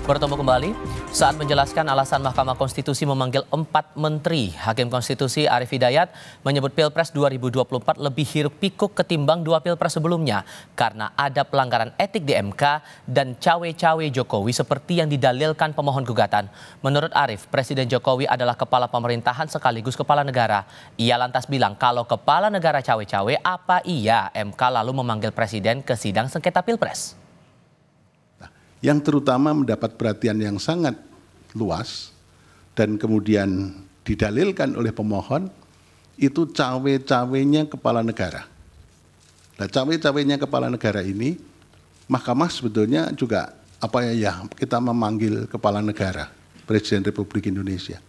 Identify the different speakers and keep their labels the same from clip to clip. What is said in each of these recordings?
Speaker 1: Bertemu kembali saat menjelaskan alasan Mahkamah Konstitusi memanggil 4 menteri. Hakim Konstitusi Arief Hidayat menyebut Pilpres 2024 lebih hiruk-pikuk ketimbang 2 Pilpres sebelumnya karena ada pelanggaran etik di MK dan cawe-cawe Jokowi seperti yang didalilkan pemohon gugatan. Menurut Arief, Presiden Jokowi adalah kepala pemerintahan sekaligus kepala negara. Ia lantas bilang kalau kepala negara cawe-cawe, apa iya MK lalu memanggil Presiden ke sidang sengketa Pilpres?
Speaker 2: Yang terutama mendapat perhatian yang sangat luas dan kemudian didalilkan oleh pemohon itu cawe-cawenya kepala negara. Nah, cawe-cawenya kepala negara ini Mahkamah sebetulnya juga kita memanggil kepala negara Presiden Republik Indonesia.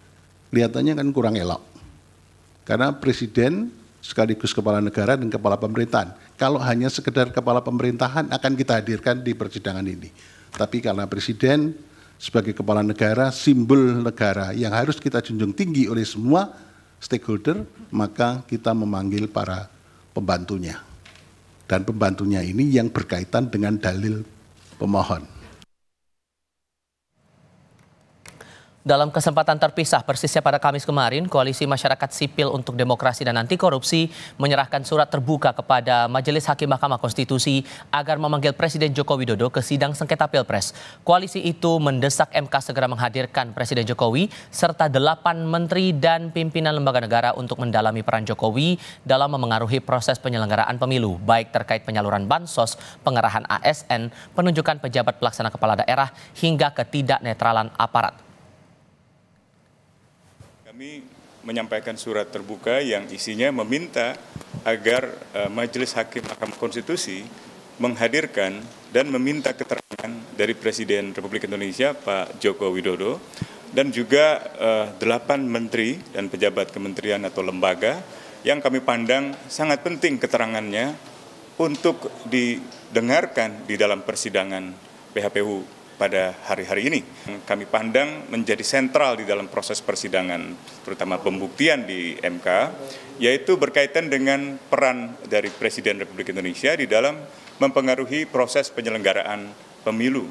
Speaker 2: Kelihatannya kan kurang elok. Karena presiden sekaligus kepala negara dan kepala pemerintahan. Kalau hanya sekedar kepala pemerintahan akan kita hadirkan di persidangan ini. Tapi karena presiden sebagai kepala negara, simbol negara yang harus kita junjung tinggi oleh semua stakeholder, maka kita memanggil para pembantunya. Dan pembantunya ini yang berkaitan dengan dalil pemohon.
Speaker 1: Dalam kesempatan terpisah persisnya pada Kamis kemarin, Koalisi Masyarakat Sipil untuk Demokrasi dan Anti Korupsi menyerahkan surat terbuka kepada Majelis Hakim Mahkamah Konstitusi agar memanggil Presiden Joko Widodo ke sidang sengketa Pilpres. Koalisi itu mendesak MK segera menghadirkan Presiden Jokowi serta 8 menteri dan pimpinan lembaga negara untuk mendalami peran Jokowi dalam memengaruhi proses penyelenggaraan pemilu, baik terkait penyaluran bansos, pengerahan ASN, penunjukan pejabat pelaksana kepala daerah, hingga ketidaknetralan aparat.
Speaker 3: Kami menyampaikan surat terbuka yang isinya meminta agar Majelis Hakim Mahkamah Konstitusi menghadirkan dan meminta keterangan dari Presiden Republik Indonesia Pak Joko Widodo dan juga 8 menteri dan pejabat kementerian atau lembaga yang kami pandang sangat penting keterangannya untuk didengarkan di dalam persidangan PHPU pada hari-hari ini. Kami pandang menjadi sentral di dalam proses persidangan, terutama pembuktian di MK, yaitu berkaitan dengan peran dari Presiden Republik Indonesia di dalam mempengaruhi proses penyelenggaraan pemilu.